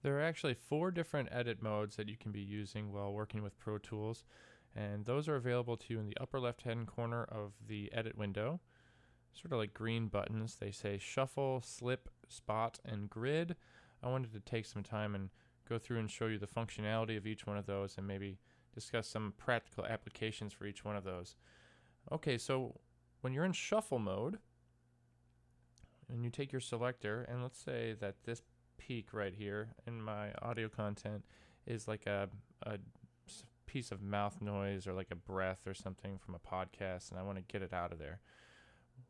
There are actually 4 different edit modes that you can be using while working with Pro Tools, and those are available to you in the upper left-hand corner of the edit window. Sort of like green buttons. They say Shuffle, Slip, Spot, and Grid. I wanted to take some time and go through and show you the functionality of each one of those and maybe discuss some practical applications for each one of those. Okay, so when you're in Shuffle mode, and you take your selector, and let's say that this peak right here in my audio content is like a piece of mouth noise or like a breath or something from a podcast, and I want to get it out of there.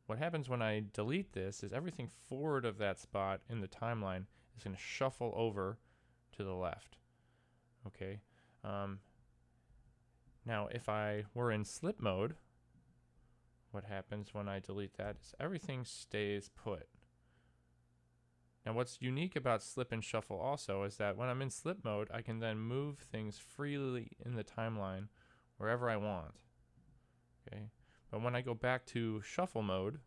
What happens when I delete this is everything forward of that spot in the timeline is going to shuffle over to the left. Okay. Now, if I were in slip mode, what happens when I delete that is everything stays put. Now, what's unique about slip and shuffle also is that when I'm in slip mode, I can then move things freely in the timeline wherever I want. Okay. But when I go back to shuffle mode,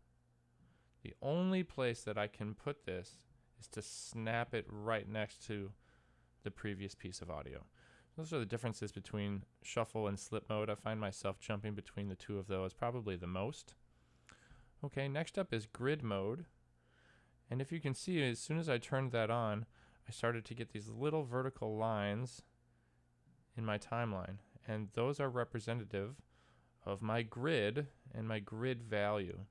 the only place that I can put this is to snap it right next to the previous piece of audio. Those are the differences between shuffle and slip mode. I find myself jumping between the two of those probably the most. Okay, next up is grid mode. And if you can see, as soon as I turned that on, I started to get these little vertical lines in my timeline. And those are representative of my grid and my grid value.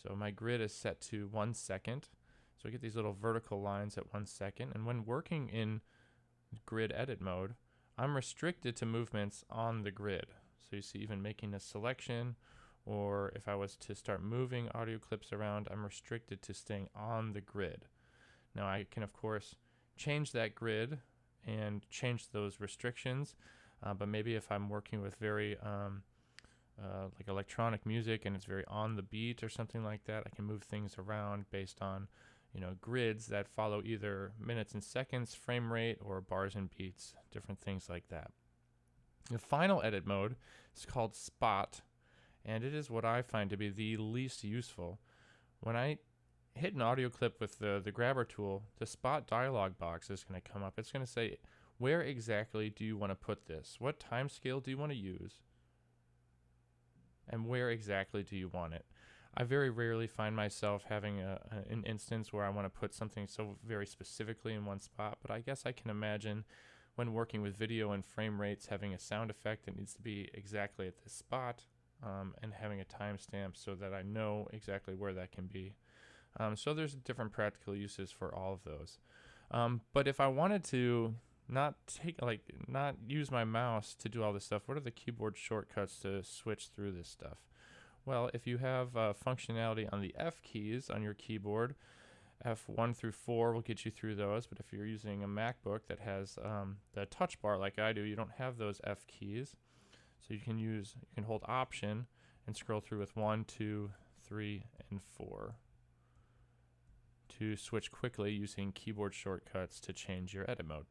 So my grid is set to 1 second. So I get these little vertical lines at 1 second. And when working in grid edit mode, I'm restricted to movements on the grid. So you see, even making a selection, or if I was to start moving audio clips around, I'm restricted to staying on the grid. Now I can, of course, change that grid and change those restrictions, but maybe if I'm working with very like electronic music and it's very on the beat or something like that, I can move things around based on grids that follow either minutes and seconds, frame rate, or bars and beats, different things like that. The final edit mode is called Spot, and it is what I find to be the least useful. When I hit an audio clip with the grabber tool, the Spot dialog box is going to come up. It's going to say, where exactly do you want to put this? What time scale do you want to use? And where exactly do you want it? I very rarely find myself having an instance where I want to put something so very specifically in one spot, but I guess I can imagine when working with video and frame rates having a sound effect that needs to be exactly at this spot, and having a timestamp so that I know exactly where that can be. So there's different practical uses for all of those. But if I wanted to not use my mouse to do all this stuff, what are the keyboard shortcuts to switch through this stuff? Well, if you have functionality on the F keys on your keyboard, F1 through 4 will get you through those, but if you're using a MacBook that has the touch bar like I do, you don't have those F keys. So you can hold Option and scroll through with 1, 2, 3, and 4 to switch quickly using keyboard shortcuts to change your edit mode.